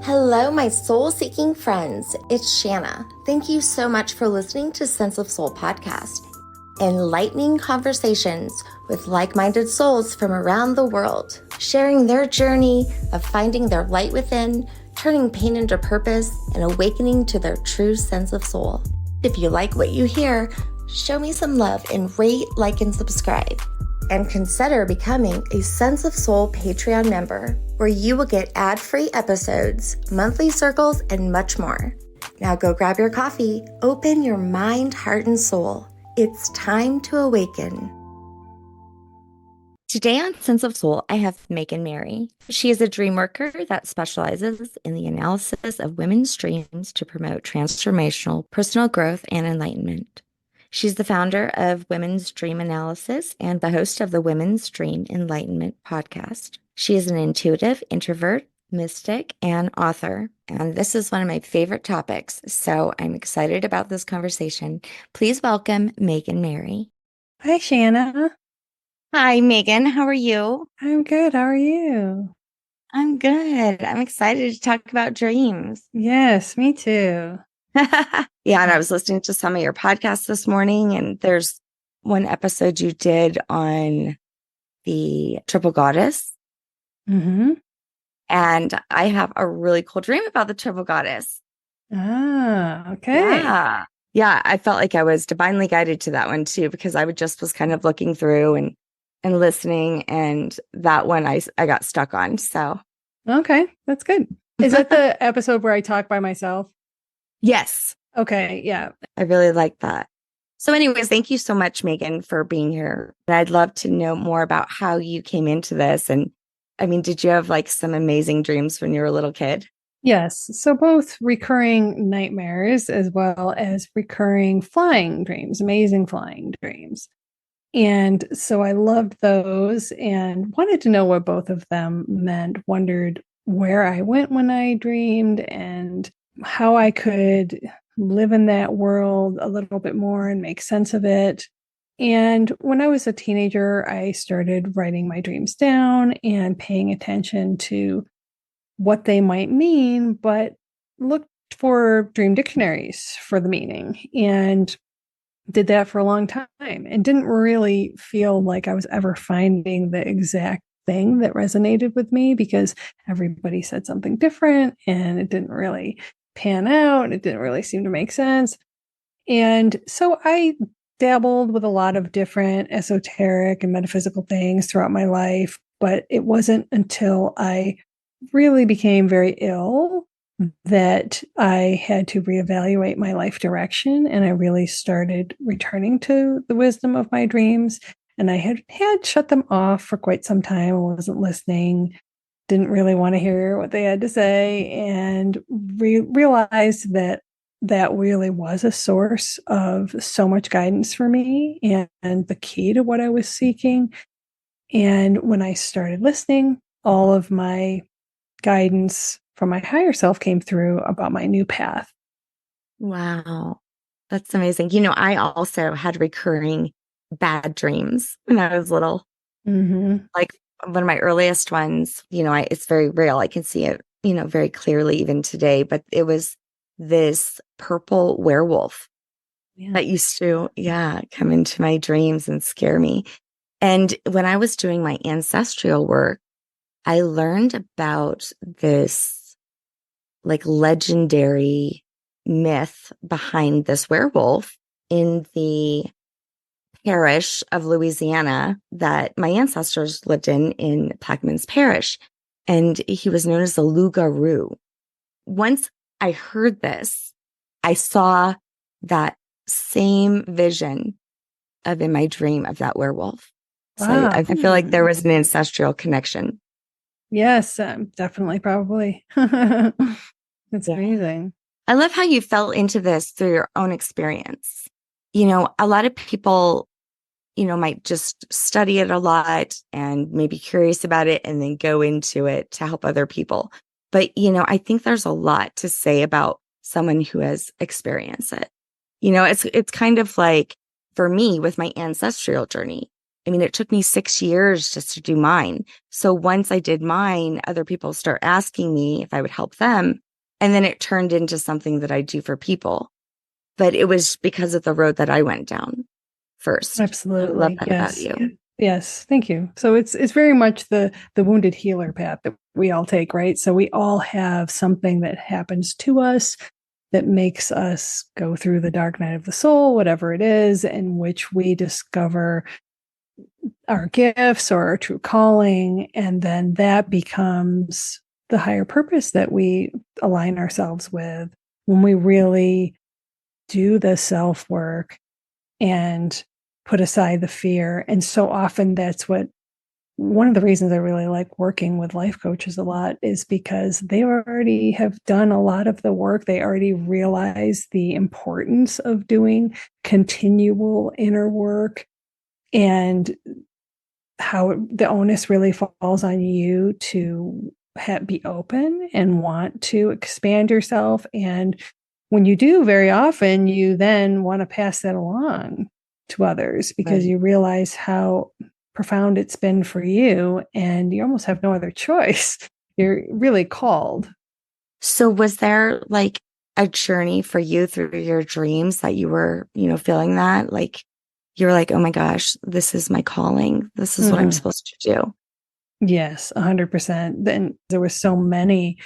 Hello, my soul-seeking friends. It's Shanna. Thank you so much for listening to Sense of Soul podcast. Enlightening conversations with like-minded souls from around the world, sharing their journey of finding their light within, turning pain into purpose, and awakening to their true sense of soul. If you like what you hear, show me some love and rate, like, and subscribe. And consider becoming a Sense of Soul Patreon member, where you will get ad-free episodes, monthly circles, and much more. Now go grab your coffee, open your mind, heart, and soul. It's time to awaken. Today on Sense of Soul, I have Megan Mary. She is a dreamworker that specializes in the analysis of women's dreams to promote transformational personal growth and enlightenment. She's the founder of Women's Dream Analysis and the host of the Women's Dream Enlightenment podcast. She is an intuitive, introvert, mystic, and author. And this is one of my favorite topics, so I'm excited about this conversation. Please welcome Megan Mary. Hi, Shanna. Hi, Megan. How are you? I'm good. How are you? I'm good. I'm excited to talk about dreams. Yes, me too. Yeah, and I was listening to some of your podcasts this morning, and there's one episode you did on the triple goddess. Mm-hmm. And I have a really cool dream about the triple goddess. Ah, okay. Yeah. Yeah, I felt like I was divinely guided to that one too, because I just was kind of looking through and listening, and that one I got stuck on. So Okay, that's good. Is that the episode where I talk by myself? yes, Okay, yeah. I really like that. So anyways, thank you so much, Megan, for being here. And I'd love to know more about how you came into this. And I mean, did you have like some amazing dreams when you were a little kid? Yes, so both recurring nightmares as well as recurring flying dreams, amazing flying dreams. And so I loved those and wanted to know what both of them meant, wondered where I went when I dreamed and how I could live in that world a little bit more and make sense of it. And when I was a teenager, I started writing my dreams down and paying attention to what they might mean, but looked for dream dictionaries for the meaning and did that for a long time and didn't really feel like I was ever finding the exact thing that resonated with me because everybody said something different and it didn't really pan out. It didn't really seem to make sense. And so I dabbled with a lot of different esoteric and metaphysical things throughout my life, but it wasn't until I really became very ill that I had to reevaluate my life direction. And I really started returning to the wisdom of my dreams. And I had shut them off for quite some time. I wasn't listening, didn't really want to hear what they had to say, and realized that that really was a source of so much guidance for me and the key to what I was seeking. And when I started listening, all of my guidance from my higher self came through about my new path. Wow. That's amazing. You know, I also had recurring bad dreams when I was little. Mm-hmm. Like one of my earliest ones, it's very real. I can see it, very clearly even today, but it was this purple werewolf that used to, come into my dreams and scare me. And when I was doing my ancestral work, I learned about this like legendary myth behind this werewolf in the parish of Louisiana that my ancestors lived in Plaquemines Parish. And he was known as the Loup-garou. Once I heard this, I saw that same vision of in my dream of that werewolf. So Wow. I feel like there was an ancestral connection. Yes, definitely, probably. It's amazing. I love how you fell into this through your own experience. A lot of people, might just study it a lot and maybe curious about it and then go into it to help other people. But, I think there's a lot to say about someone who has experienced it. It's kind of like for me with my ancestral journey, I mean, it took me 6 years just to do mine. So once I did mine, other people start asking me if I would help them. And then it turned into something that I do for people. But it was because of the road that I went down first. I love Absolutely. that about Yes. you. Yes. Thank you. So it's very much the wounded healer path that we all take, right? So we all have something that happens to us that makes us go through the dark night of the soul, whatever it is, in which we discover our gifts or our true calling. And then that becomes the higher purpose that we align ourselves with when we really do the self work and put aside the fear. And so often that's what one of the reasons I really like working with life coaches a lot is because they already have done a lot of the work. They already realize the importance of doing continual inner work and how the onus really falls on you to be open and want to expand yourself. And when you do, very often you then want to pass that along to others because Right. you realize how profound it's been for you and you almost have no other choice. You're really called. So was there like a journey for you through your dreams that you were, feeling that? Like you were like, oh my gosh, this is my calling. This is what I'm Mm. supposed to do. Yes, 100%. Then there were so many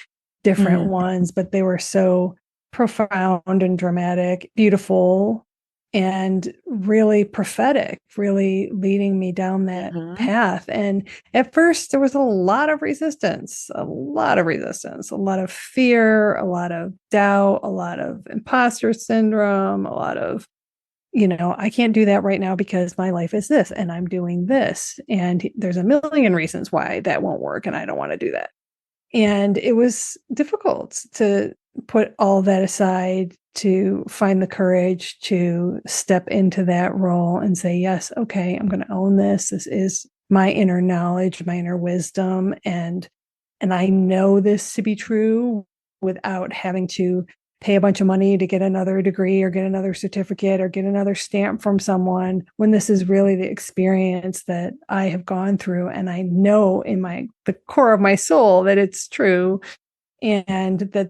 different Mm. ones, but they were so profound and dramatic, beautiful, and really prophetic, really leading me down that Mhm. path. And at first, there was a lot of resistance, a lot of fear, a lot of doubt, a lot of imposter syndrome, a lot of I can't do that right now because my life is this and I'm doing this. And there's a million reasons why that won't work. And I don't want to do that. And it was difficult to put all that aside to find the courage to step into that role and say, yes, okay, I'm going to own this. This is my inner knowledge, my inner wisdom. And I know this to be true without having to pay a bunch of money to get another degree or get another certificate or get another stamp from someone when this is really the experience that I have gone through. And I know in the core of my soul that it's true and that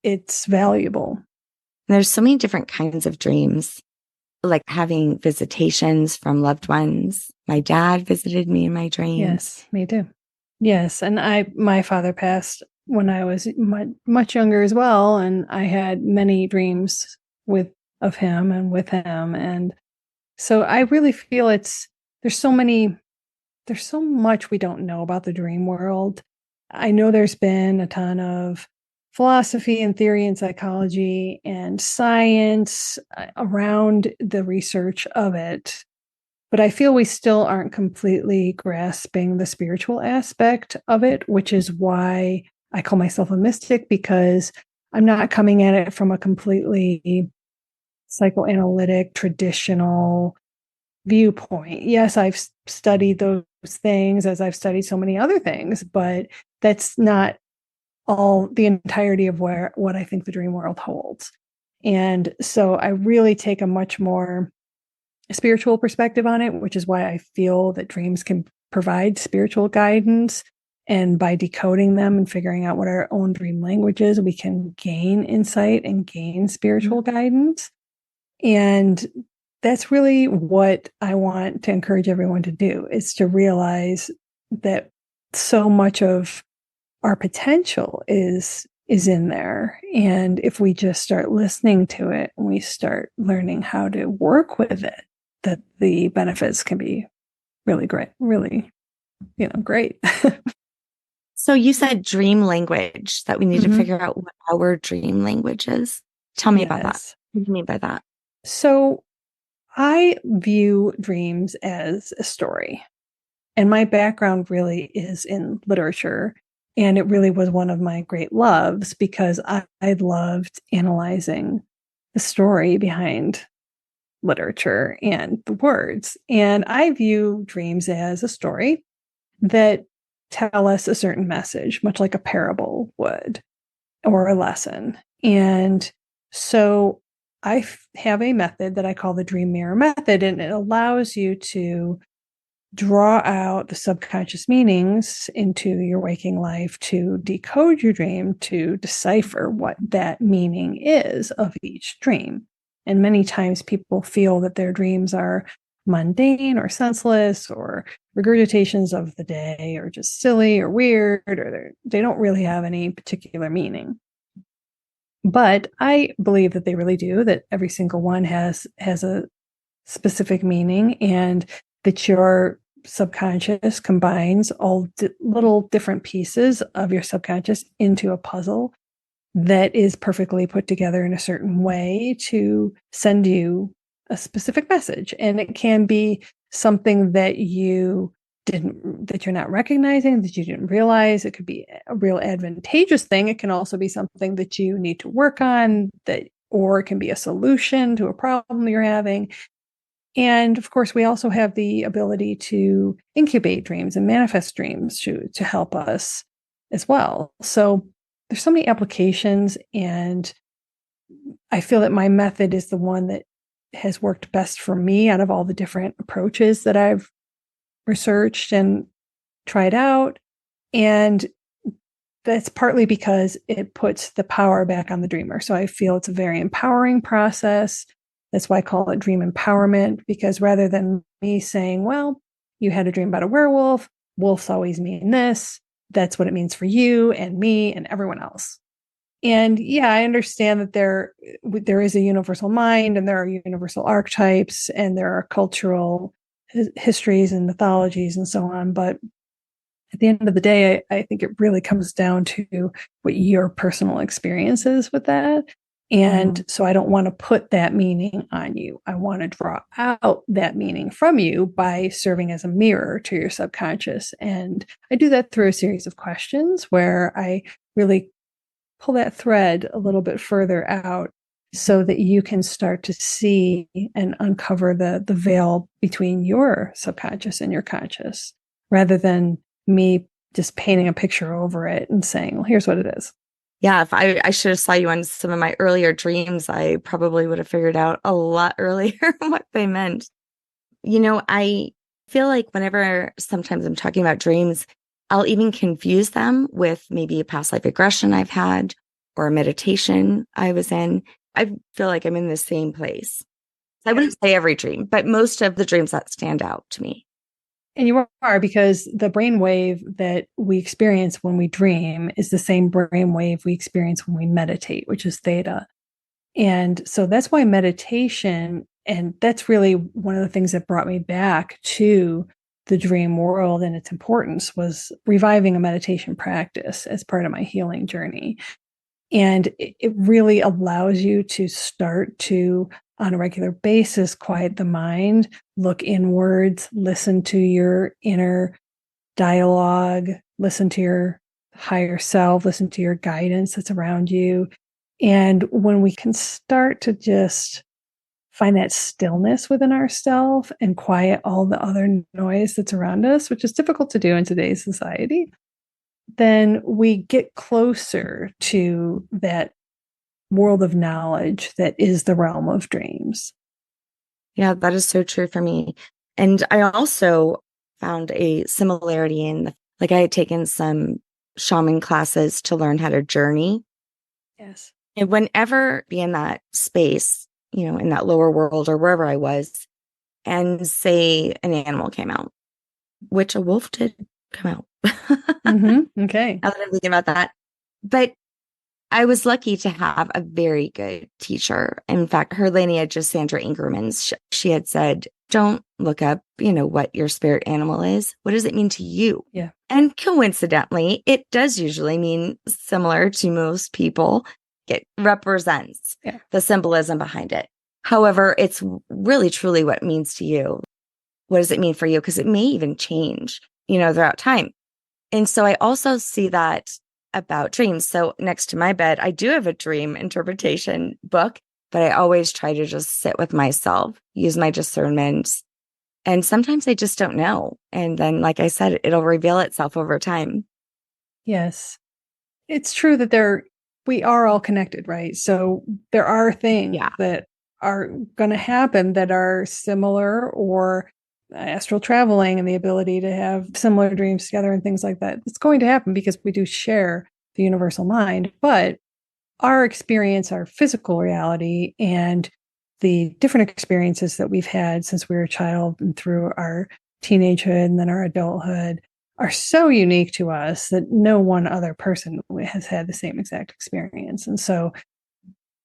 it's valuable. There's so many different kinds of dreams, like having visitations from loved ones. My dad visited me in my dreams. Yes, me too. Yes, and my father passed when I was much younger as well, and I had many dreams with of him and with him, and so I really feel there's so many there's so much we don't know about the dream world. I know there's been a ton of philosophy and theory and psychology and science around the research of it, but I feel we still aren't completely grasping the spiritual aspect of it, which is why I call myself a mystic because I'm not coming at it from a completely psychoanalytic, traditional viewpoint. Yes, I've studied those things as I've studied so many other things, but that's not all the entirety of what I think the dream world holds. And so I really take a much more spiritual perspective on it, which is why I feel that dreams can provide spiritual guidance. And by decoding them and figuring out what our own dream language is, we can gain insight and gain spiritual guidance. And that's really what I want to encourage everyone to do is to realize that so much of our potential is in there. And if we just start listening to it and we start learning how to work with it, that the benefits can be really great, really, great. So you said dream language, that we need to Mm-hmm. figure out what our dream language is. Tell me about that. Yes. What do you mean by that? So I view dreams as a story. And my background really is in literature. And it really was one of my great loves because I loved analyzing the story behind literature and the words. And I view dreams as a story that tell us a certain message, much like a parable would or a lesson. And so I have a method that I call the dream mirror method, and it allows you to draw out the subconscious meanings into your waking life to decode your dream, to decipher what that meaning is of each dream. And many times people feel that their dreams are mundane or senseless or regurgitations of the day or just silly or weird, or they don't really have any particular meaning. But I believe that they really do, that every single one has a specific meaning, and that your subconscious combines all little different pieces of your subconscious into a puzzle that is perfectly put together in a certain way to send you a specific message. And it can be something that that you're not recognizing, that you didn't realize. It could be a real advantageous thing. It can also be something that you need to work on, or it can be a solution to a problem you're having. And of course, we also have the ability to incubate dreams and manifest dreams to help us as well. So there's so many applications, and I feel that my method is the one that has worked best for me out of all the different approaches that I've researched and tried out. And that's partly because it puts the power back on the dreamer. So I feel it's a very empowering process. That's why I call it dream empowerment, because rather than me saying, well, you had a dream about a werewolf, wolves always mean this, that's what it means for you and me and everyone else. And yeah, I understand that there is a universal mind, and there are universal archetypes, and there are cultural histories and mythologies and so on. But at the end of the day, I think it really comes down to what your personal experience is with that. And so I don't want to put that meaning on you. I want to draw out that meaning from you by serving as a mirror to your subconscious. And I do that through a series of questions where I really pull that thread a little bit further out so that you can start to see and uncover the veil between your subconscious and your conscious, rather than me just painting a picture over it and saying, well, here's what it is. Yeah, if I should have saw you on some of my earlier dreams, I probably would have figured out a lot earlier what they meant. I feel like whenever sometimes I'm talking about dreams, I'll even confuse them with maybe a past life regression I've had or a meditation I was in. I feel like I'm in the same place. I wouldn't say every dream, but most of the dreams that stand out to me. And you are, because the brainwave that we experience when we dream is the same brainwave we experience when we meditate, which is theta. And so that's why meditation, and that's really one of the things that brought me back to the dream world and its importance, was reviving a meditation practice as part of my healing journey. And it really allows you to start to, on a regular basis, quiet the mind, look inwards, listen to your inner dialogue, listen to your higher self, listen to your guidance that's around you. And when we can start to just find that stillness within ourselves and quiet all the other noise that's around us, which is difficult to do in today's society, then we get closer to that world of knowledge that is the realm of dreams. Yeah, that is so true for me. And I also found a similarity like I had taken some shaman classes to learn how to journey. Yes. And whenever be in that space, in that lower world or wherever I was, and say an animal came out, which a wolf did come out. Okay. Now that I'm thinking about that. But I was lucky to have a very good teacher. In fact, her lineage is Sandra Ingerman's. She had said, don't look up, what your spirit animal is. What does it mean to you? Yeah. And coincidentally, it does usually mean similar to most people. It represents the symbolism behind it. However, it's really, truly what it means to you. What does it mean for you? Because it may even change, throughout time. And so I also see that about dreams. So next to my bed, I do have a dream interpretation book, but I always try to just sit with myself, use my discernment. And sometimes I just don't know. And then, like I said, it'll reveal itself over time. Yes. It's true that we are all connected, right? So there are things that are going to happen that are similar or astral traveling and the ability to have similar dreams together and things like that. It's going to happen because we do share the universal mind, but our experience, our physical reality, and the different experiences that we've had since we were a child and through our teenagehood and then our adulthood are so unique to us that no one other person has had the same exact experience. And so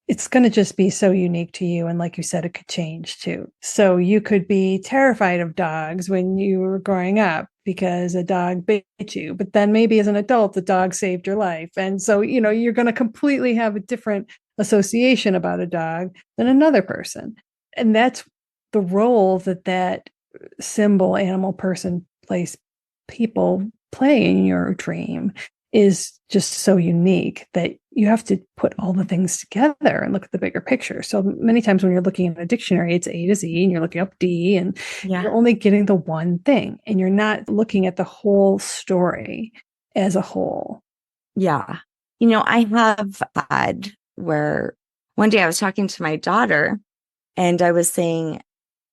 it's going to just be so unique to you. And like you said, it could change too. So you could be terrified of dogs when you were growing up because a dog bit you, but then maybe as an adult, the dog saved your life. And so, you're going to completely have a different association about a dog than another person. And that's the role that symbol, animal, person, place, people play in your dream is just so unique that you have to put all the things together and look at the bigger picture. So many times when you're looking at a dictionary, it's A to Z and you're looking up D and you're only getting the one thing and you're not looking at the whole story as a whole. Yeah. I have had where one day I was talking to my daughter and I was saying,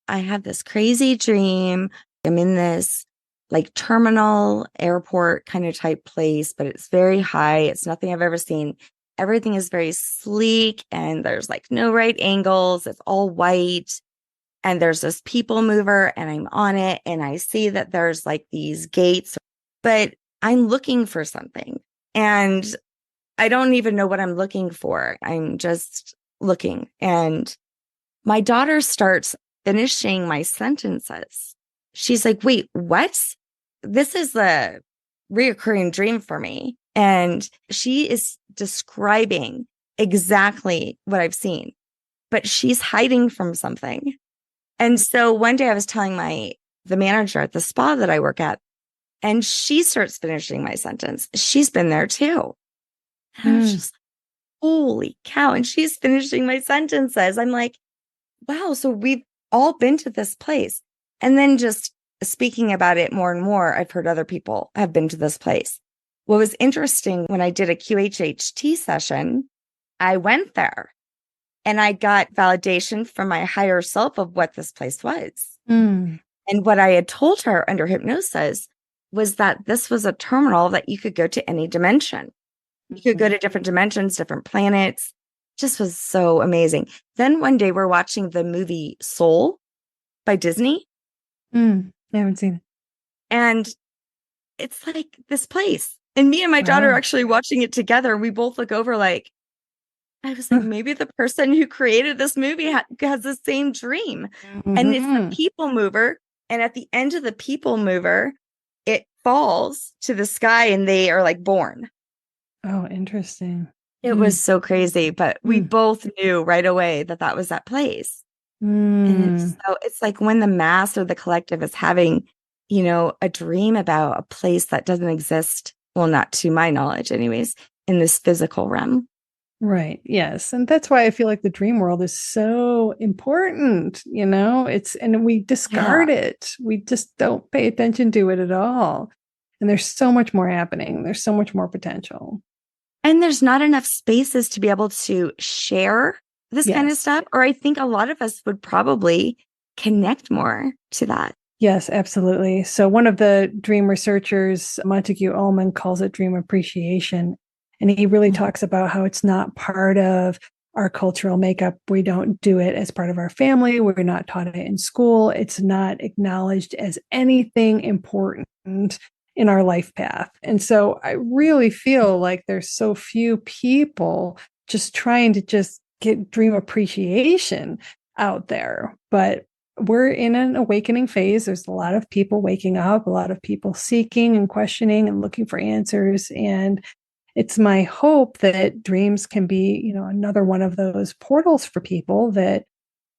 I have this crazy dream. I'm in this like terminal airport kind of type place, but it's very high. It's nothing I've ever seen. Everything is very sleek and there's like no right angles. It's all white. And there's this people mover and I'm on it. And I see that there's like these gates, but I'm looking for something and I don't even know what I'm looking for. I'm just looking. And my daughter starts finishing my sentences. She's like, wait, what? This is a reoccurring dream for me. And she is describing exactly what I've seen, but she's hiding from something. And so one day I was telling the manager at the spa that I work at, and she starts finishing my sentence. She's been there too. And I was just like, holy cow. And she's finishing my sentences. I'm like, wow, so we've all been to this place. And then just speaking about it more and more, I've heard other people have been to this place. What was interesting when I did a QHHT session, I went there and I got validation from my higher self of what this place was. And what I had told her under hypnosis was that this was a terminal that you could go to any dimension. You could go to different dimensions, different planets. Just was so amazing. Then one day we're watching the movie Soul by Disney. I haven't seen it. And it's like this place. And me and my daughter are actually watching it together. We both look over like, I was like, maybe the person who created this movie has the same dream. And it's the people mover. And at the end of the people mover, it falls to the sky and they are like born. Oh, interesting. It was so crazy, but we both knew right away that was that place. And it's like when the mass or the collective is having, a dream about a place that doesn't exist. Well, not to my knowledge, anyways, in this physical realm. Right. Yes. And that's why I feel like the dream world is so important. And we discard it. We just don't pay attention to it at all. And there's so much more happening. There's so much more potential. And there's not enough spaces to be able to share this kind of stuff. Or I think a lot of us would probably connect more to that. Yes, absolutely. So one of the dream researchers, Montague Ullman, calls it dream appreciation. And he really talks about how it's not part of our cultural makeup. We don't do it as part of our family. We're not taught it in school. It's not acknowledged as anything important in our life path. And so I really feel like there's so few people just trying to just get dream appreciation out there. But we're in an awakening phase. There's a lot of people waking up, a lot of people seeking and questioning and looking for answers. And it's my hope that dreams can be, another one of those portals for people that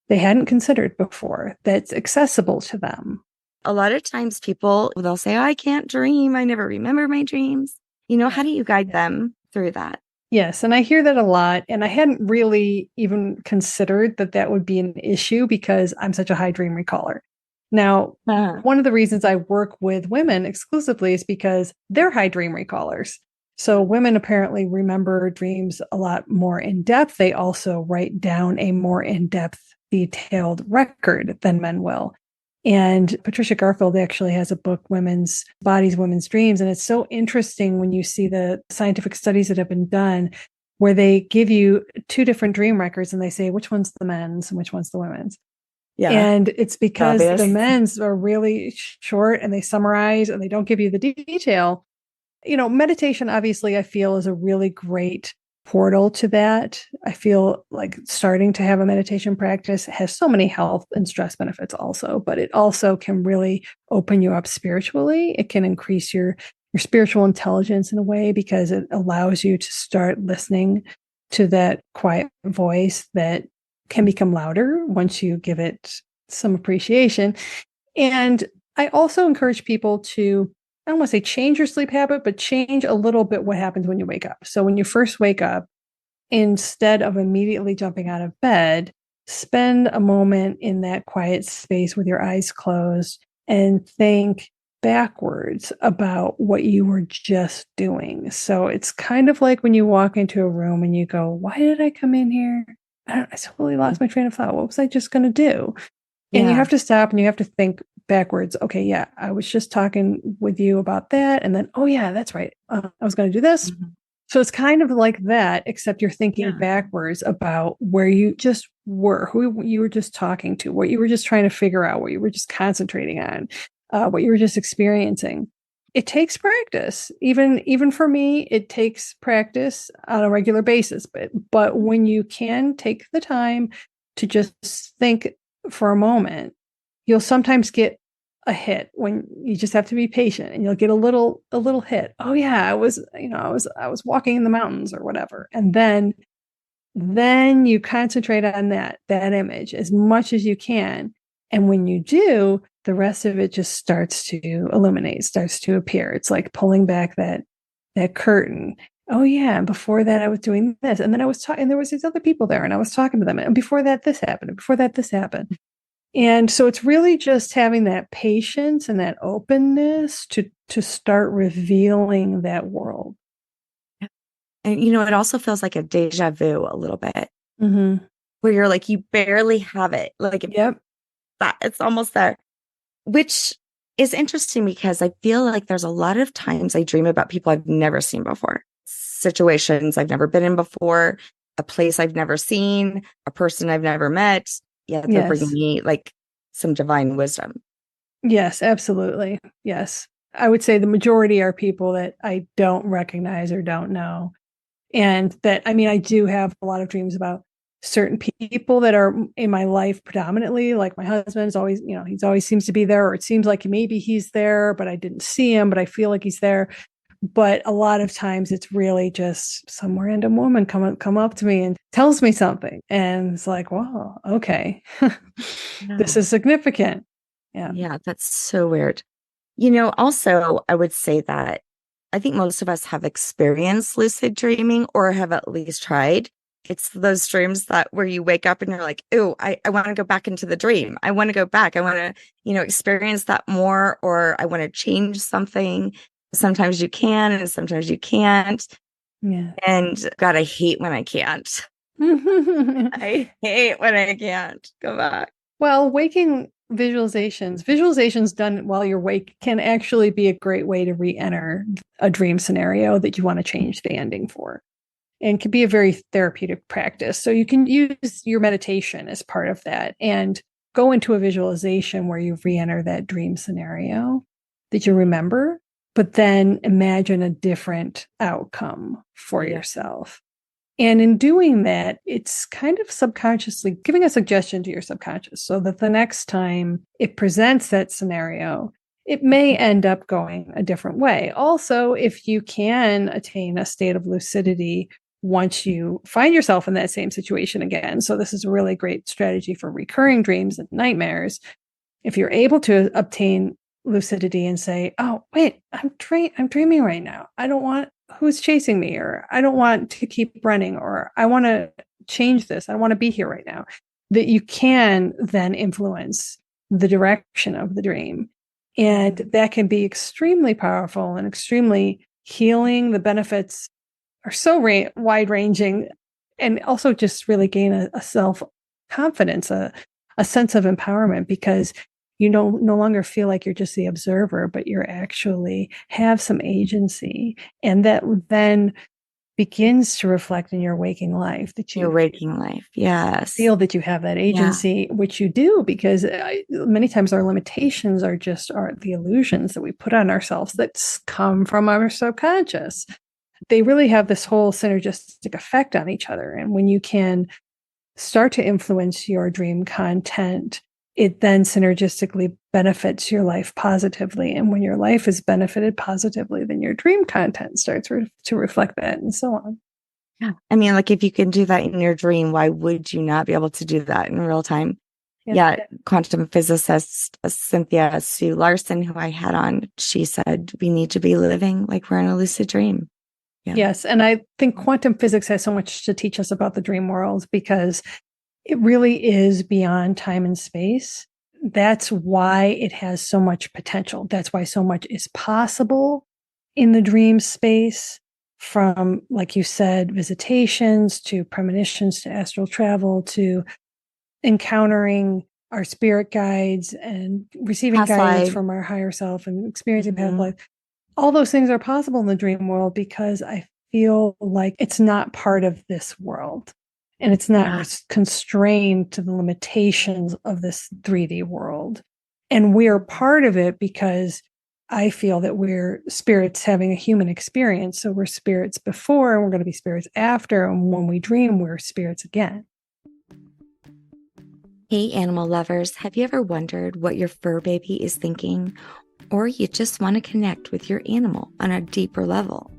they hadn't considered before, that's accessible to them. A lot of times they'll say, oh, I can't dream. I never remember my dreams. How do you guide them through that? Yes. And I hear that a lot. And I hadn't really even considered that would be an issue because I'm such a high dream recaller. Now, one of the reasons I work with women exclusively is because they're high dream recallers. So women apparently remember dreams a lot more in depth. They also write down a more in-depth, detailed record than men will. And Patricia Garfield actually has a book, Women's Bodies, Women's Dreams. And it's so interesting when you see the scientific studies that have been done where they give you two different dream records and they say, which one's the men's and which one's the women's. Yeah. And it's because the Obvious. men's are really short and they summarize and they don't give you the detail. Meditation, obviously, I feel is a really great portal to that. I feel like starting to have a meditation practice has so many health and stress benefits also, but it also can really open you up spiritually. It can increase your spiritual intelligence in a way because it allows you to start listening to that quiet voice that can become louder once you give it some appreciation. And I also encourage people to, I don't want to say change your sleep habit, but change a little bit what happens when you wake up. So when you first wake up, instead of immediately jumping out of bed, spend a moment in that quiet space with your eyes closed and think backwards about what you were just doing. So it's kind of like when you walk into a room and you go, why did I come in here? I totally lost my train of thought. What was I just going to do? And you Yeah. have to stop and you have to think backwards. Okay, yeah, I was just talking with you about that. And then, oh, yeah, that's right. I was going to do this. Mhm. So it's kind of like that, except you're thinking Yeah. backwards about where you just were, who you were just talking to, what you were just trying to figure out, what you were just concentrating on, what you were just experiencing. It takes practice. Even for me, it takes practice on a regular basis. But when you can take the time to just think for a moment, you'll sometimes get a hit when you just have to be patient and you'll get a little hit. Oh yeah, I was walking in the mountains or whatever. And then you concentrate on that image as much as you can. And when you do, the rest of it just starts to illuminate, starts to appear. It's like pulling back that curtain. Oh yeah, and before that I was doing this. And then I was talking, and there was these other people there and I was talking to them. And before that, this happened. And before that, this happened. And so it's really just having that patience and that openness to start revealing that world. And it also feels like a deja vu a little bit, Mm-hmm. where you're like, you barely have it. Like Yep. it's almost there, which is interesting because I feel like there's a lot of times I dream about people I've never seen before, situations I've never been in before, a place I've never seen, a person I've never met. Yeah, they're bringing Yes. me like some divine wisdom. Yes, absolutely. Yes. I would say the majority are people that I don't recognize or don't know. And that, I mean, I do have a lot of dreams about certain people that are in my life predominantly. Like my husband's always, he's always seems to be there, or it seems like maybe he's there, but I didn't see him, but I feel like he's there. But a lot of times it's really just some random woman come up to me and tells me something. And it's like, wow, okay. This Yeah. is significant. Yeah. Yeah, that's so weird. Also, I would say that I think most of us have experienced lucid dreaming or have at least tried. It's those dreams that where you wake up and you're like, oh, I want to go back into the dream. I want to go back. I want to, experience that more, or I want to change something. Sometimes you can and sometimes you can't. Yeah. And God, I hate when I can't. I hate when I can't go back. Well, waking visualizations done while you're awake can actually be a great way to re-enter a dream scenario that you want to change the ending for. And can be a very therapeutic practice. So you can use your meditation as part of that and go into a visualization where you re-enter that dream scenario that you remember, but then imagine a different outcome for Yeah. yourself. And in doing that, it's kind of subconsciously giving a suggestion to your subconscious so that the next time it presents that scenario, it may end up going a different way. Also, if you can attain a state of lucidity once you find yourself in that same situation again. So this is a really great strategy for recurring dreams and nightmares. If you're able to obtain lucidity and say, "Oh, wait, I'm dreaming right now. I don't want who's chasing me, or I don't want to keep running, or I want to change this. I don't want to be here right now." That you can then influence the direction of the dream. And that can be extremely powerful and extremely healing. The benefits are so wide ranging, and also just really gain a self confidence, a sense of empowerment, because you don't no longer feel like you're just the observer, but you're actually have some agency. And that then begins to reflect in your waking life, that Your you waking life. Yes. feel that you have that Yeah. agency, which you do, because many times our limitations are just the illusions that we put on ourselves that come from our subconscious. They really have this whole synergistic effect on each other. And when you can start to influence your dream content, it then synergistically benefits your life positively. And when your life is benefited positively, then your dream content starts to reflect that, and so on. Yeah. I mean, like if you can do that in your dream, why would you not be able to do that in real time? Yeah. Quantum physicist Cynthia Sue Larson, who I had on, she said, we need to be living like we're in a lucid dream. Yeah. Yes. And I think quantum physics has so much to teach us about the dream world, because it really is beyond time and space. That's why it has so much potential. That's why so much is possible in the dream space, from, like you said, visitations to premonitions to astral travel to encountering our spirit guides and receiving Past guidance life. from our higher self and experiencing past life. All those things are possible in the dream world, because I feel like it's not part of this world, and it's not constrained to the limitations of this 3D world. And we're part of it because I feel that we're spirits having a human experience. So we're spirits before, and we're going to be spirits after. And when we dream, we're spirits again. Hey, animal lovers, have you ever wondered what your fur baby is thinking? Or you just want to connect with your animal on a deeper level?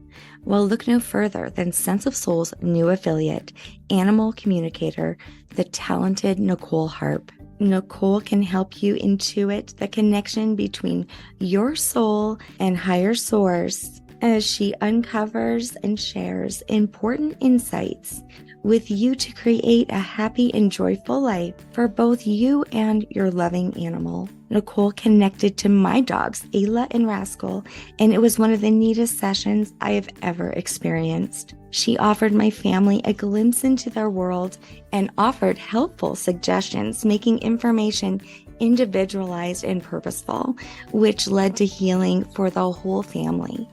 Well, look no further than Sense of Soul's new affiliate, animal communicator, the talented Nicole Harp. Nicole can help you intuit the connection between your soul and higher source as she uncovers and shares important insights with you to create a happy and joyful life for both you and your loving animal. Nicole connected to my dogs, Ayla and Rascal, and it was one of the neatest sessions I have ever experienced. She offered my family a glimpse into their world and offered helpful suggestions, making information individualized and purposeful, which led to healing for the whole family.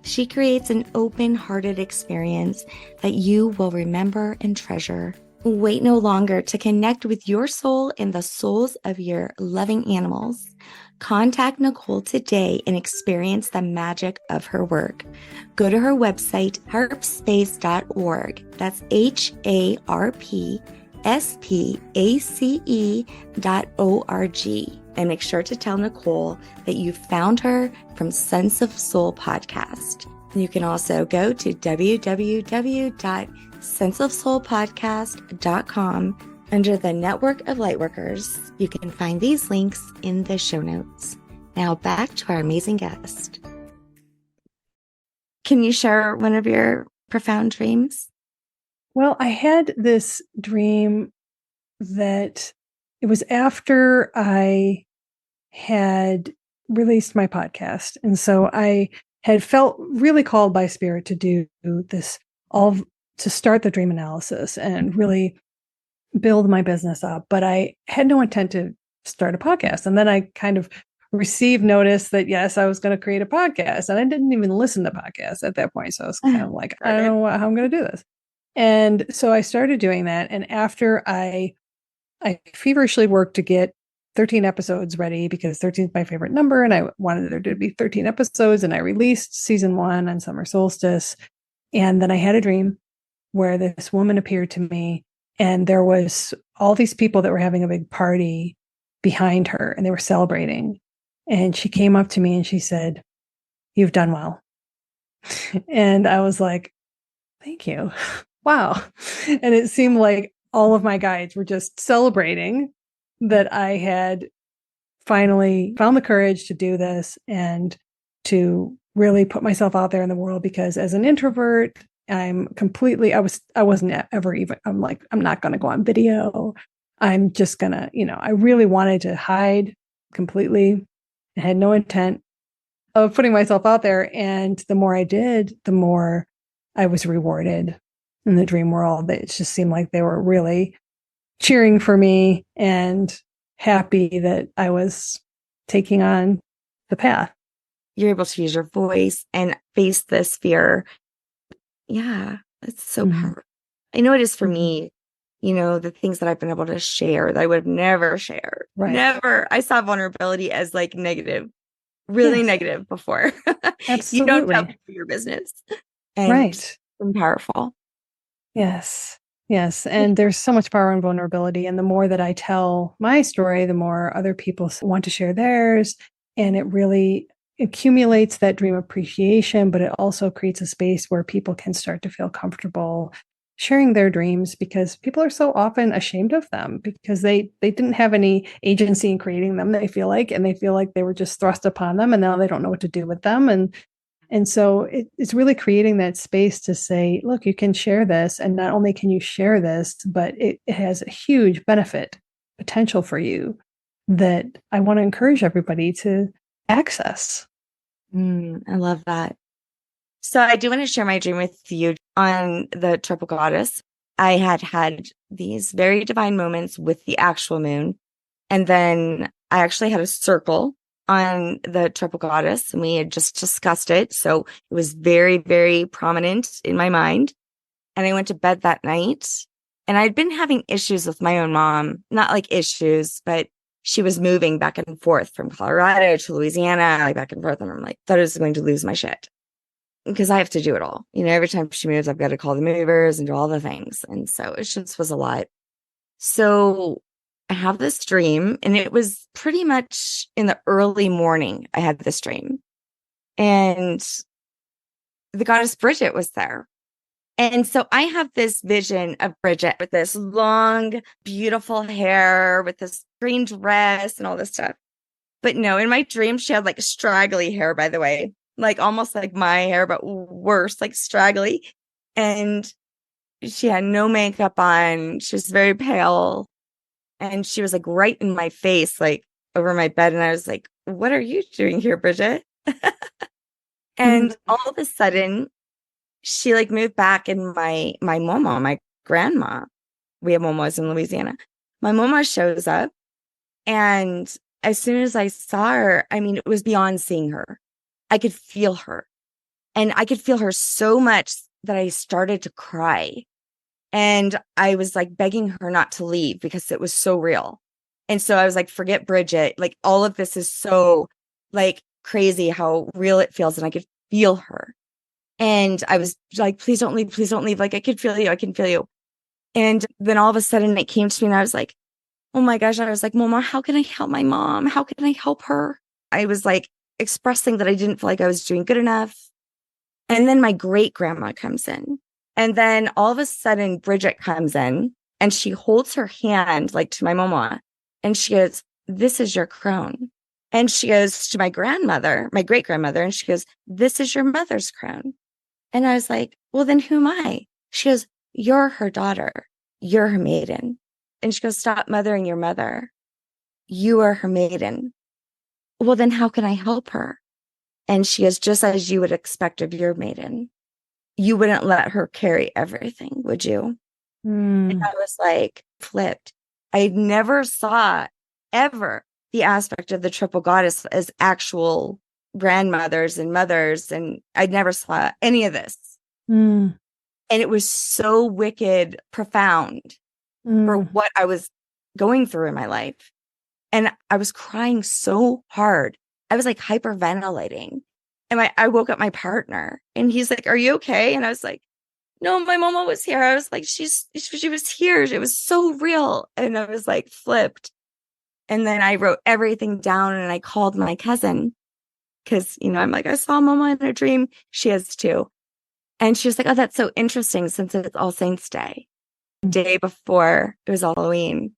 She creates an open-hearted experience that you will remember and treasure. Wait no longer to connect with your soul and the souls of your loving animals. Contact Nicole today and experience the magic of her work. Go to her website, harpspace.org. That's HARPSPACE.org. And make sure to tell Nicole that you found her from Sense of Soul podcast. You can also go to www.senseofsoulpodcast.com. Under the Network of Lightworkers, you can find these links in the show notes. Now back to our amazing guest. Can you share one of your profound dreams? Well, I had this dream that it was after I had released my podcast. And so I had felt really called by spirit to do this, all to start the dream analysis and really build my business up. But I had no intent to start a podcast. And then I kind of received notice that, yes, I was going to create a podcast. And I didn't even listen to podcasts at that point. So I was kind of like, I don't know how I'm going to do this. And so I started doing that. And after I feverishly worked to get 13 episodes ready, because 13 is my favorite number, and I wanted there to be 13 episodes, and I released season 1 on summer solstice. And then I had a dream where this woman appeared to me, and there was all these people that were having a big party behind her, and they were celebrating. And she came up to me and she said, "You've done well." And I was like, "Thank you." Wow. And it seemed like all of my guides were just celebrating that I had finally found the courage to do this and to really put myself out there in the world. Because as an introvert, I wasn't ever even, I'm like, I'm not going to go on video. I'm just going to, I really wanted to hide completely. I had no intent of putting myself out there. And the more I did, the more I was rewarded in the dream world. It just seemed like they were really cheering for me. And happy that I was taking on the path. You're able to use your voice and face this fear. Yeah, it's so Mm-hmm. powerful. I know it is for Mm-hmm. me, the things that I've been able to share that I would have never shared. Right. Never. I saw vulnerability as like negative, really Yes, negative before. You don't tell absolutely. people your business. And Right. powerful. Yes. Yes. And there's so much power in vulnerability. And the more that I tell my story, the more other people want to share theirs. And it really accumulates that dream appreciation, but it also creates a space where people can start to feel comfortable sharing their dreams because people are so often ashamed of them because they didn't have any agency in creating them, they feel like, and they feel like they were just thrust upon them and now they don't know what to do with them. And so it's really creating that space to say, look, you can share this. And not only can you share this, but it has a huge benefit potential for you that I want to encourage everybody to access. I love that. So I do want to share my dream with you on the triple goddess. I had these very divine moments with the actual moon. And then I actually had a circle on the triple goddess and we had just discussed it. So it was very, very prominent in my mind. And I went to bed that night and I'd been having issues with my own mom, not like issues, but she was moving back and forth from Colorado to Louisiana, like back and forth. And I'm like, thought I was going to lose my shit because I have to do it all. Every time she moves, I've got to call the movers and do all the things. And so it just was a lot. So I have this dream, and it was pretty much in the early morning. I had this dream, and the goddess Bridget was there. And so I have this vision of Bridget with this long, beautiful hair, with this green dress and all this stuff. But no, in my dream, she had like straggly hair, by the way, like almost like my hair, but worse, like straggly. And she had no makeup on. She was very pale. And she was like right in my face, like over my bed. And I was like, what are you doing here, Bridget? Mhm. And all of a sudden, she like moved back and my mama, my grandma, we have mamas in Louisiana. My mama shows up and as soon as I saw her, I mean, it was beyond seeing her. I could feel her and I could feel her so much that I started to cry. And I was like begging her not to leave because it was so real. And so I was like, forget Bridget. Like all of this is so like crazy how real it feels. And I could feel her. And I was like, please don't leave. Please don't leave. Like I could feel you. I can feel you. And then all of a sudden it came to me and I was like, oh my gosh. I was like, Mama, how can I help my mom? How can I help her? I was like expressing that I didn't feel like I was doing good enough. And then my great grandma comes in. And then all of a sudden, Bridget comes in and she holds her hand like to my mama. And she goes, this is your crown. And she goes to my grandmother, my great grandmother, and she goes, this is your mother's crown. And I was like, well, then who am I? She goes, you're her daughter. You're her maiden. And she goes, stop mothering your mother. You are her maiden. Well, then how can I help her? And she goes, just as you would expect of your maiden. You wouldn't let her carry everything, would you? And Mm. I was like flipped. I never saw ever the aspect of the triple goddess as actual grandmothers and mothers. And I never saw any of this. Mm. And it was so wicked, profound for Mm. what I was going through in my life. And I was crying so hard. I was like hyperventilating. And I woke up my partner and he's like, are you okay? And I was like, no, my mama was here. I was like, she was here. It was so real. And I was like flipped. And then I wrote everything down and I called my cousin because, I'm like, I saw mama in a dream. She has too. And she was like, oh, that's so interesting since it's All Saints Day, day before it was Halloween,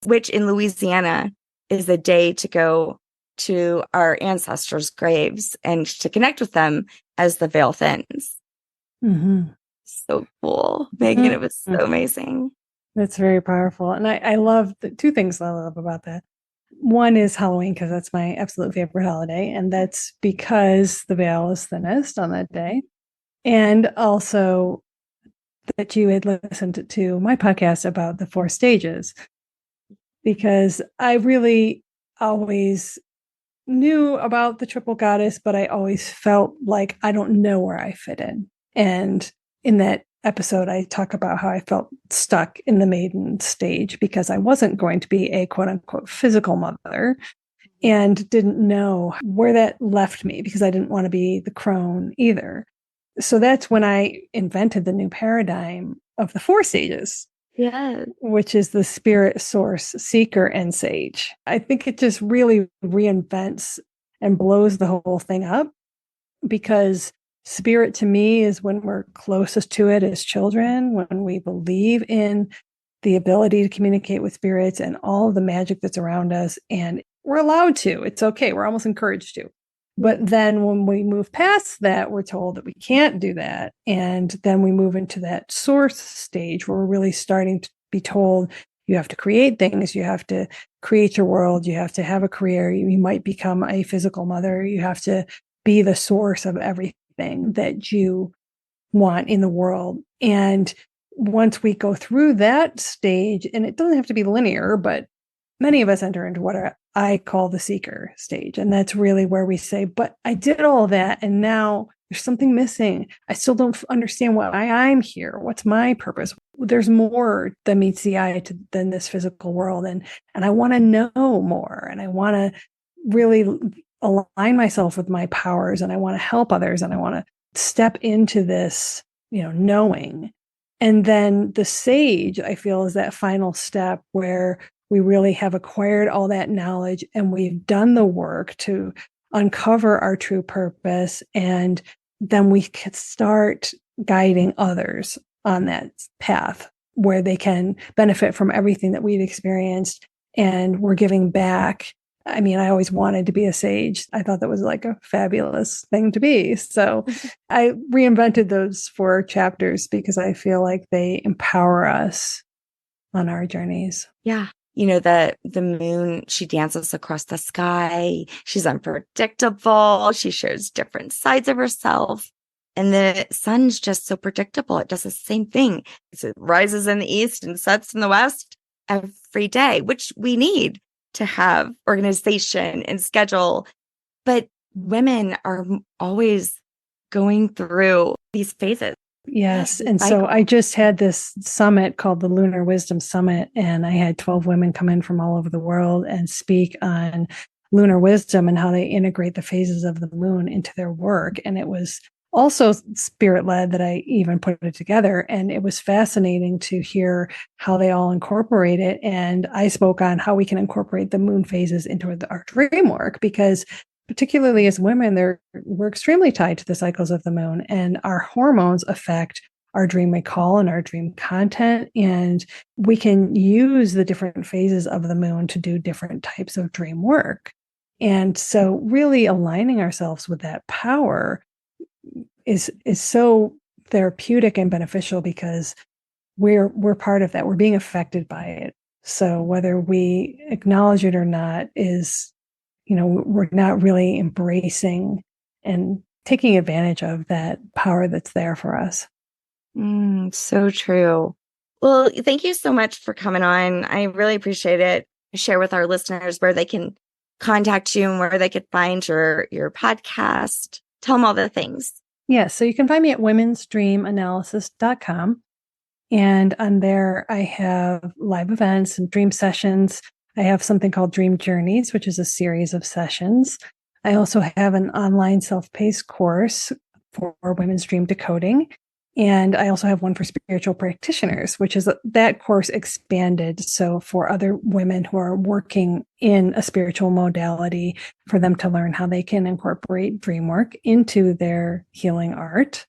which in Louisiana is the day to go to our ancestors' graves and to connect with them as the veil thins. Mm-hmm. So cool. Megan, it was Mm-hmm. so amazing. That's very powerful. And I love the two things I love about that. One is Halloween, because that's my absolute favorite holiday. And that's because the veil is thinnest on that day. And also that you had listened to my podcast about the four stages. because I really always knew about the triple goddess, but I always felt like I don't know where I fit in. And in that episode, I talk about how I felt stuck in the maiden stage because I wasn't going to be a quote unquote physical mother and didn't know where that left me because I didn't want to be the crone either. So that's when I invented the new paradigm of the four sages. Yeah. Which is the spirit, source, seeker, and sage. I think it just really reinvents and blows the whole thing up because spirit to me is when we're closest to it as children, when we believe in the ability to communicate with spirits and all of the magic that's around us. And we're allowed to. It's okay. We're almost encouraged to. But then when we move past that, we're told that we can't do that. And then we move into that source stage where we're really starting to be told you have to create things, you have to create your world, you have to have a career, you might become a physical mother, you have to be the source of everything that you want in the world. And once we go through that stage, and it doesn't have to be linear, but many of us enter into what I call the seeker stage. And that's really where we say, but I did all that. And now there's something missing. I still don't understand why I'm here. What's my purpose? There's more than meets the eye than this physical world. And I want to know more. And I want to really align myself with my powers. And I want to help others. And I want to step into this, knowing. And then the sage, I feel, is that final step where we really have acquired all that knowledge and we've done the work to uncover our true purpose. And then we can start guiding others on that path where they can benefit from everything that we've experienced. And we're giving back. I mean, I always wanted to be a sage. I thought that was like a fabulous thing to be. So I reinvented those 4 chapters because I feel like they empower us on our journeys. Yeah. The moon, she dances across the sky. She's unpredictable. She shows different sides of herself. And the sun's just so predictable. It does the same thing. It rises in the east and sets in the west every day, which we need to have organization and schedule. But women are always going through these phases. Yes. And so I just had this summit called the Lunar Wisdom Summit, and I had 12 women come in from all over the world and speak on lunar wisdom and how they integrate the phases of the moon into their work. And it was also spirit led that I even put it together. And it was fascinating to hear how they all incorporate it. And I spoke on how we can incorporate the moon phases into our dream work because particularly as women, we're extremely tied to the cycles of the moon, and our hormones affect our dream recall and our dream content. And we can use the different phases of the moon to do different types of dream work. And so really aligning ourselves with that power is so therapeutic and beneficial because we're part of that. We're being affected by it. So whether we acknowledge it or not is, we're not really embracing and taking advantage of that power that's there for us. So true. Well, thank you so much for coming on. I really appreciate it. Share with our listeners where they can contact you and where they could find your podcast. Tell them all the things. Yes. So you can find me at womensdreamanalysis.com. And on there, I have live events and dream sessions. I have something called Dream Journeys, which is a series of sessions. I also have an online self-paced course for women's dream decoding. And I also have one for spiritual practitioners, which is that course expanded. So for other women who are working in a spiritual modality, for them to learn how they can incorporate dream work into their healing art.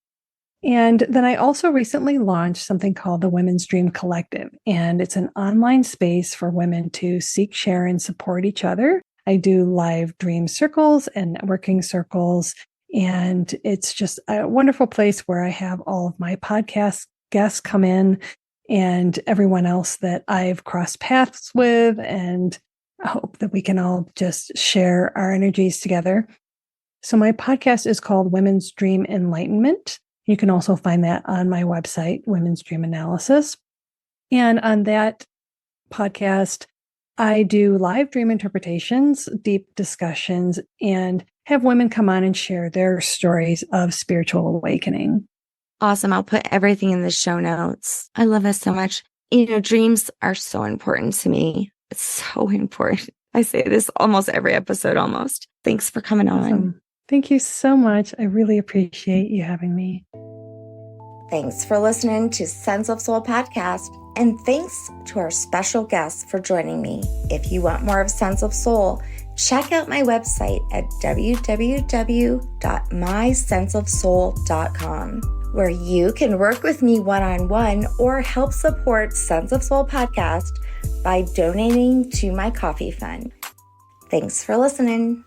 And then I also recently launched something called the Women's Dream Collective, and it's an online space for women to seek, share, and support each other. I do live dream circles and networking circles, and it's just a wonderful place where I have all of my podcast guests come in and everyone else that I've crossed paths with, and I hope that we can all just share our energies together. So my podcast is called Women's Dream Enlightenment. You can also find that on my website, Women's Dream Analysis. And on that podcast, I do live dream interpretations, deep discussions, and have women come on and share their stories of spiritual awakening. Awesome. I'll put everything in the show notes. I love us so much. Dreams are so important to me. It's so important. I say this almost every episode almost. Thanks for coming on. Awesome. Thank you so much. I really appreciate you having me. Thanks for listening to Sense of Soul podcast. And thanks to our special guests for joining me. If you want more of Sense of Soul, check out my website at www.mysenseofsoul.com, where you can work with me one-on-one or help support Sense of Soul podcast by donating to my coffee fund. Thanks for listening.